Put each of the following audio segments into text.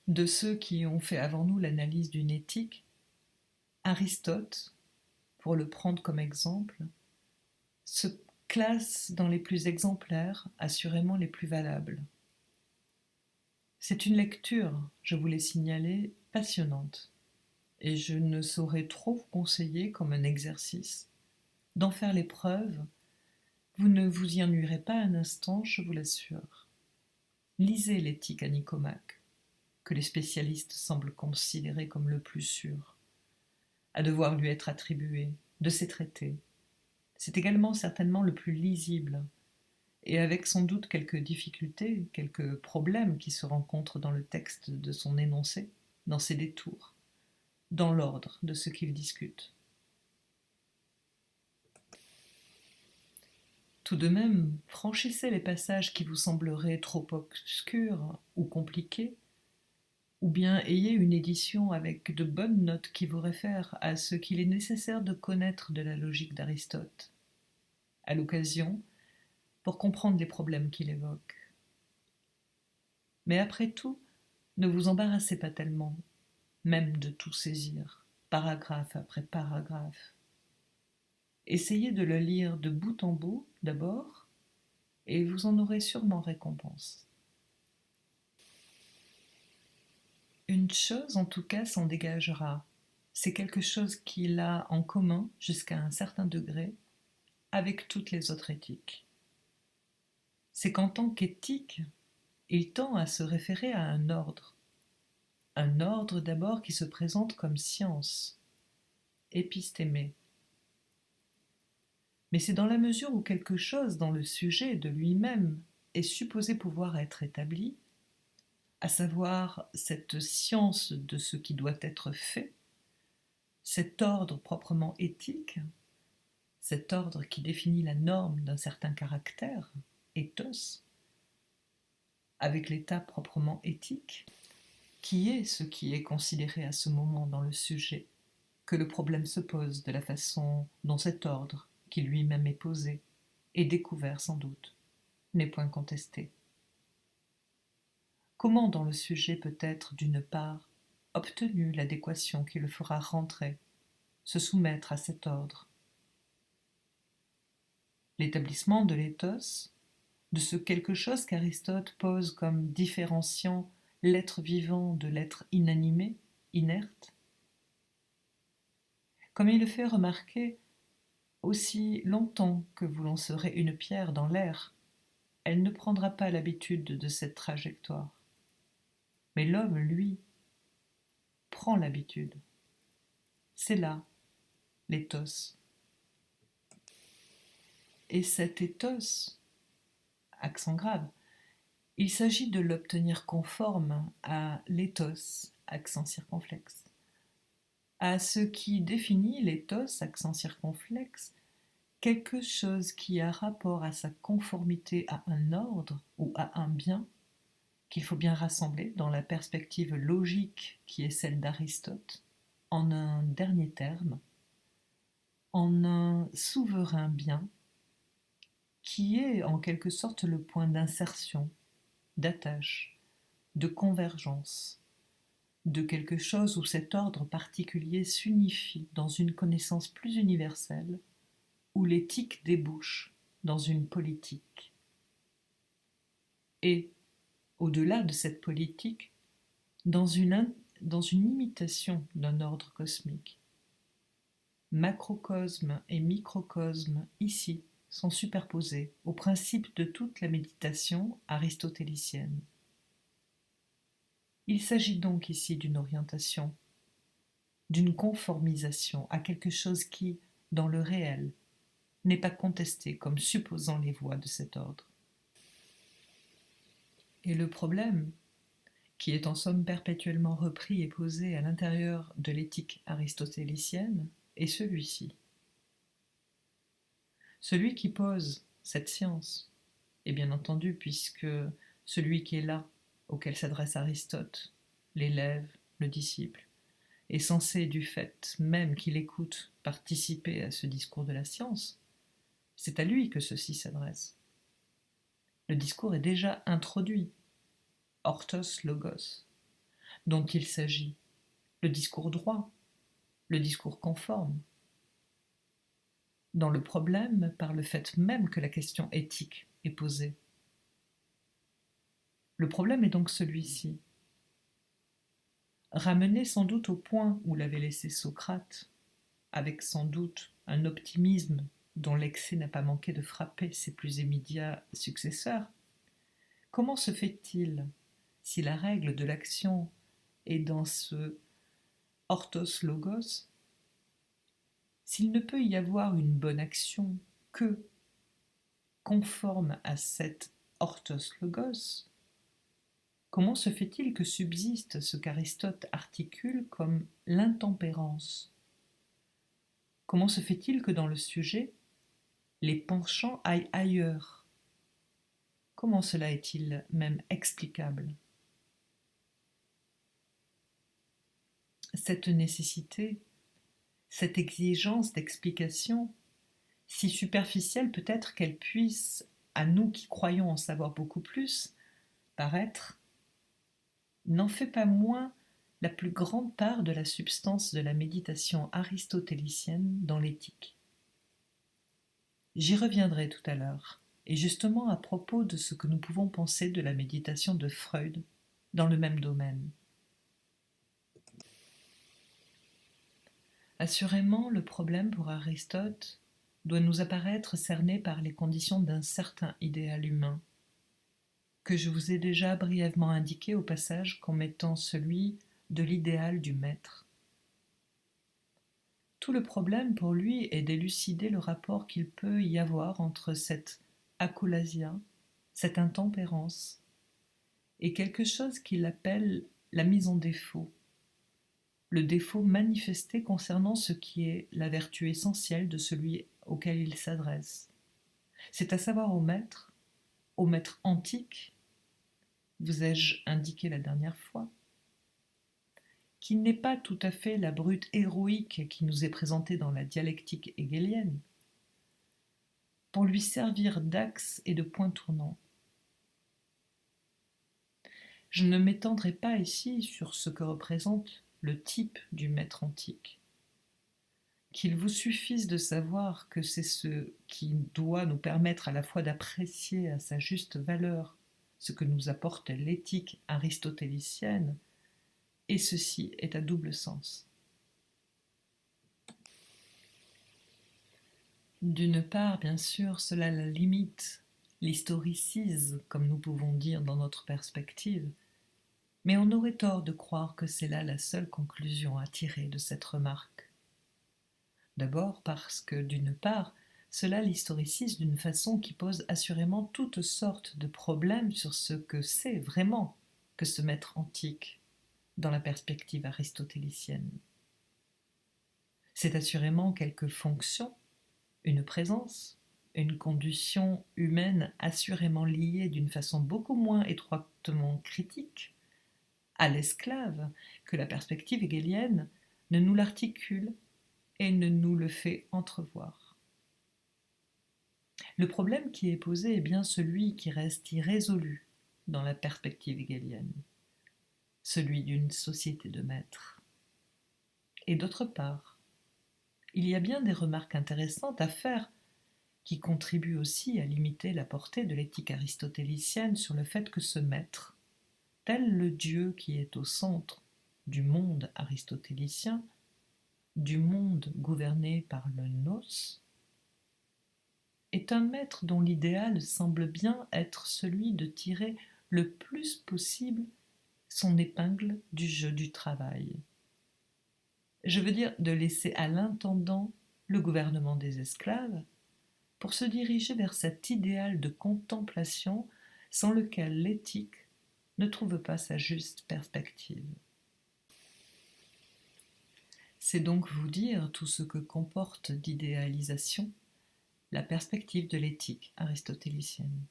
De ceux qui ont fait avant nous l'analyse d'une éthique, Aristote, pour le prendre comme exemple, se classe dans les plus exemplaires, assurément les plus valables. C'est une lecture, je vous l'ai signalé, passionnante, et je ne saurais trop vous conseiller comme un exercice d'en faire l'épreuve. Vous ne vous y ennuierez pas un instant, je vous l'assure. Lisez l'éthique à Nicomaque, que les spécialistes semblent considérer comme le plus sûr, à devoir lui être attribué, de ses traités. C'est également certainement le plus lisible, et avec sans doute quelques difficultés, quelques problèmes qui se rencontrent dans le texte de son énoncé, dans ses détours, dans l'ordre de ce qu'il discute. Tout de même, franchissez les passages qui vous sembleraient trop obscurs ou compliqués, ou bien ayez une édition avec de bonnes notes qui vous réfèrent à ce qu'il est nécessaire de connaître de la logique d'Aristote, à l'occasion, pour comprendre les problèmes qu'il évoque. Mais après tout, ne vous embarrassez pas tellement, même de tout saisir, paragraphe après paragraphe. Essayez de le lire de bout en bout d'abord, et vous en aurez sûrement récompense. Une chose en tout cas s'en dégagera, c'est quelque chose qu'il a en commun jusqu'à un certain degré avec toutes les autres éthiques. C'est qu'en tant qu'éthique, il tend à se référer à un ordre d'abord qui se présente comme science, épistémé. Mais c'est dans la mesure où quelque chose dans le sujet de lui-même est supposé pouvoir être établi, à savoir cette science de ce qui doit être fait, cet ordre proprement éthique, cet ordre qui définit la norme d'un certain caractère, ethos, avec l'état proprement éthique, qui est ce qui est considéré à ce moment dans le sujet, que le problème se pose de la façon dont cet ordre, qui lui-même est posé, est découvert sans doute, n'est point contesté. Comment dans le sujet peut être, d'une part, obtenue l'adéquation qui le fera rentrer, se soumettre à cet ordre? L'établissement de l'éthos, de ce quelque chose qu'Aristote pose comme différenciant l'être vivant de l'être inanimé, inerte, comme il le fait remarquer, aussi longtemps que vous lancerez une pierre dans l'air, elle ne prendra pas l'habitude de cette trajectoire. Mais l'homme, lui, prend l'habitude. C'est là l'éthos. Et cet éthos, accent grave, il s'agit de l'obtenir conforme à l'éthos, accent circonflexe, à ce qui définit l'éthos, accent circonflexe, quelque chose qui a rapport à sa conformité à un ordre ou à un bien, qu'il faut bien rassembler dans la perspective logique qui est celle d'Aristote, en un dernier terme, en un souverain bien, qui est en quelque sorte le point d'insertion, d'attache, de convergence, de quelque chose où cet ordre particulier s'unifie dans une connaissance plus universelle, où l'éthique débouche dans une politique. Et, au-delà de cette politique, dans une imitation d'un ordre cosmique. Macrocosme et microcosme, ici, sont superposés au principe de toute la méditation aristotélicienne. Il s'agit donc ici d'une orientation, d'une conformisation à quelque chose qui, dans le réel, n'est pas contesté comme supposant les voies de cet ordre. Et le problème, qui est en somme perpétuellement repris et posé à l'intérieur de l'éthique aristotélicienne, est celui-ci. Celui qui pose cette science, et bien entendu puisque celui qui est là, auquel s'adresse Aristote, l'élève, le disciple, est censé du fait même qu'il écoute participer à ce discours de la science, c'est à lui que ceci s'adresse. Le discours est déjà introduit, orthos logos, dont il s'agit, le discours droit, le discours conforme, dans le problème par le fait même que la question éthique est posée. Le problème est donc celui-ci. Ramené sans doute au point où l'avait laissé Socrate, avec sans doute un optimisme dont l'excès n'a pas manqué de frapper ses plus immédiats successeurs, comment se fait-il, si la règle de l'action est dans ce orthos logos, s'il ne peut y avoir une bonne action que conforme à cet orthos logos, comment se fait-il que subsiste ce qu'Aristote articule comme l'intempérance? Comment se fait-il que dans le sujet, les penchants aillent ailleurs? Comment cela est-il même explicable? Cette nécessité, cette exigence d'explication, si superficielle peut-être qu'elle puisse, à nous qui croyons en savoir beaucoup plus, paraître, n'en fait pas moins la plus grande part de la substance de la méditation aristotélicienne dans l'éthique. J'y reviendrai tout à l'heure, et justement à propos de ce que nous pouvons penser de la méditation de Freud dans le même domaine. Assurément, le problème pour Aristote doit nous apparaître cerné par les conditions d'un certain idéal humain, que je vous ai déjà brièvement indiqué au passage comme étant celui de l'idéal du maître. Tout le problème pour lui est d'élucider le rapport qu'il peut y avoir entre cette akoulasia, cette intempérance, et quelque chose qu'il appelle la mise en défaut, le défaut manifesté concernant ce qui est la vertu essentielle de celui auquel il s'adresse. C'est à savoir au maître antique, vous ai-je indiqué la dernière fois, qui n'est pas tout à fait la brute héroïque qui nous est présentée dans la dialectique hegélienne, pour lui servir d'axe et de point tournant. Je ne m'étendrai pas ici sur ce que représente le type du maître antique. Qu'il vous suffise de savoir que c'est ce qui doit nous permettre à la fois d'apprécier à sa juste valeur ce que nous apporte l'éthique aristotélicienne, et ceci est à double sens. D'une part, bien sûr, cela la limite, l'historicise, comme nous pouvons dire dans notre perspective, mais on aurait tort de croire que c'est là la seule conclusion à tirer de cette remarque. D'abord parce que, d'une part, cela l'historicise d'une façon qui pose assurément toutes sortes de problèmes sur ce que c'est vraiment que ce maître antique dans la perspective aristotélicienne. C'est assurément quelque fonction, une présence, une condition humaine assurément liée d'une façon beaucoup moins étroitement critique à l'esclave que la perspective hegélienne ne nous l'articule et ne nous le fait entrevoir. Le problème qui est posé est bien celui qui reste irrésolu dans la perspective hegélienne, celui d'une société de maîtres. Et d'autre part, il y a bien des remarques intéressantes à faire qui contribuent aussi à limiter la portée de l'éthique aristotélicienne sur le fait que ce maître, tel le Dieu qui est au centre du monde aristotélicien, du monde gouverné par le nous, est un maître dont l'idéal semble bien être celui de tirer le plus possible son épingle du jeu du travail. Je veux dire de laisser à l'intendant le gouvernement des esclaves pour se diriger vers cet idéal de contemplation sans lequel l'éthique ne trouve pas sa juste perspective. C'est donc vous dire tout ce que comporte d'idéalisation la perspective de l'éthique aristotélicienne.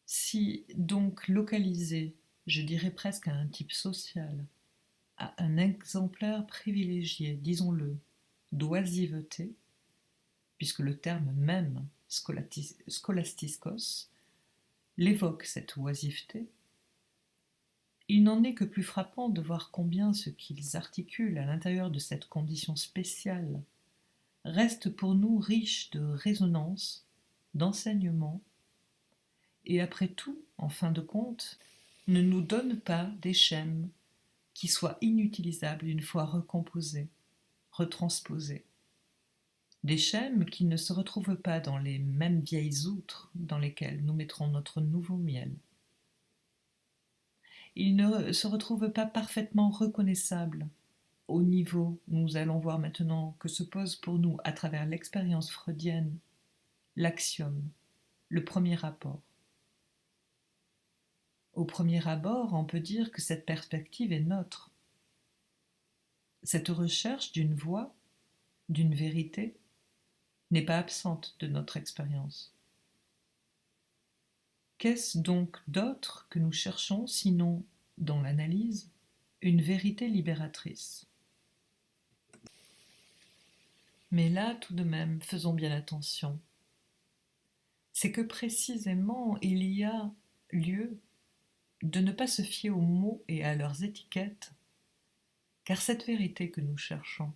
Si donc localisé, je dirais presque à un type social, à un exemplaire privilégié, disons-le, d'oisiveté, puisque le terme même scholastiskos l'évoque cette oisiveté, Il n'en est que plus frappant de voir combien ce qu'ils articulent à l'intérieur de cette condition spéciale reste pour nous riche de résonance, d'enseignement, et après tout, en fin de compte, ne nous donne pas des schèmes qui soient inutilisables une fois recomposés, retransposés. Des schèmes qui ne se retrouvent pas dans les mêmes vieilles outres dans lesquelles nous mettrons notre nouveau miel. Ils ne se retrouvent pas parfaitement reconnaissables au niveau, nous allons voir maintenant, que se pose pour nous à travers l'expérience freudienne, l'axiome, le premier rapport. Au premier abord, on peut dire que cette perspective est nôtre. Cette recherche d'une voie, d'une vérité, n'est pas absente de notre expérience. Qu'est-ce donc d'autre que nous cherchons, sinon, dans l'analyse, une vérité libératrice? Mais là, tout de même, faisons bien attention. C'est que précisément, il y a lieu de ne pas se fier aux mots et à leurs étiquettes, car cette vérité que nous cherchons,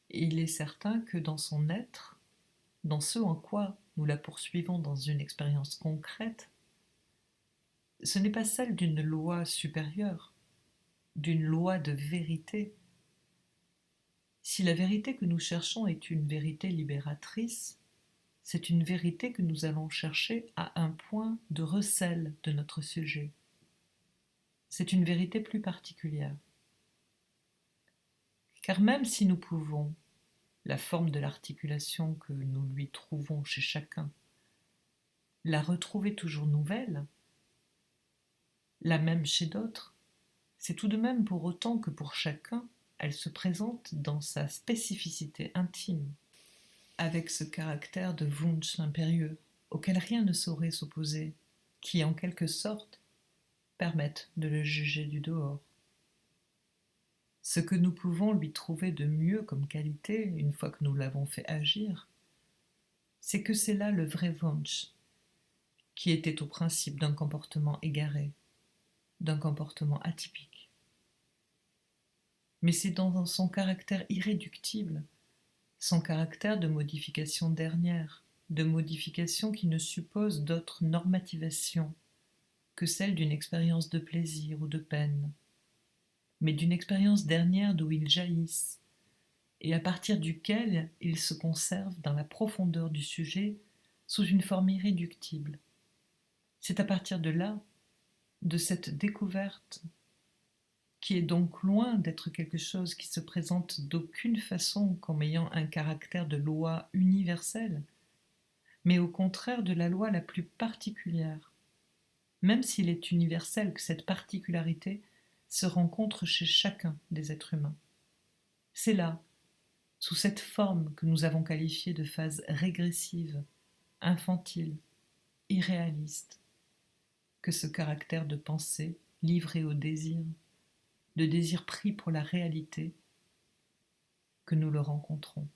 il est certain que dans son être, dans ce en quoi nous la poursuivons dans une expérience concrète, ce n'est pas celle d'une loi supérieure, d'une loi de vérité. Si la vérité que nous cherchons est une vérité libératrice, c'est une vérité que nous allons chercher à un point de recel de notre sujet. C'est une vérité plus particulière. Car même si nous pouvons, la forme de l'articulation que nous lui trouvons chez chacun, la retrouver toujours nouvelle, la même chez d'autres, c'est tout de même pour autant que pour chacun, elle se présente dans sa spécificité intime, avec ce caractère de Wunsch impérieux, auquel rien ne saurait s'opposer, qui, en quelque sorte, permettent de le juger du dehors. Ce que nous pouvons lui trouver de mieux comme qualité, une fois que nous l'avons fait agir, c'est que c'est là le vrai Wunsch, qui était au principe d'un comportement égaré, d'un comportement atypique. Mais c'est dans son caractère irréductible, son caractère de modification dernière, de modification qui ne suppose d'autre normativation que celle d'une expérience de plaisir ou de peine, mais d'une expérience dernière d'où ils jaillissent, et à partir duquel ils se conservent dans la profondeur du sujet sous une forme irréductible. C'est à partir de là, de cette découverte, qui est donc loin d'être quelque chose qui se présente d'aucune façon comme ayant un caractère de loi universelle, mais au contraire de la loi la plus particulière, même s'il est universel que cette particularité se rencontre chez chacun des êtres humains. C'est là, sous cette forme que nous avons qualifiée de phase régressive, infantile, irréaliste, que ce caractère de pensée livré au désir, de désir pris pour la réalité, que nous le rencontrons.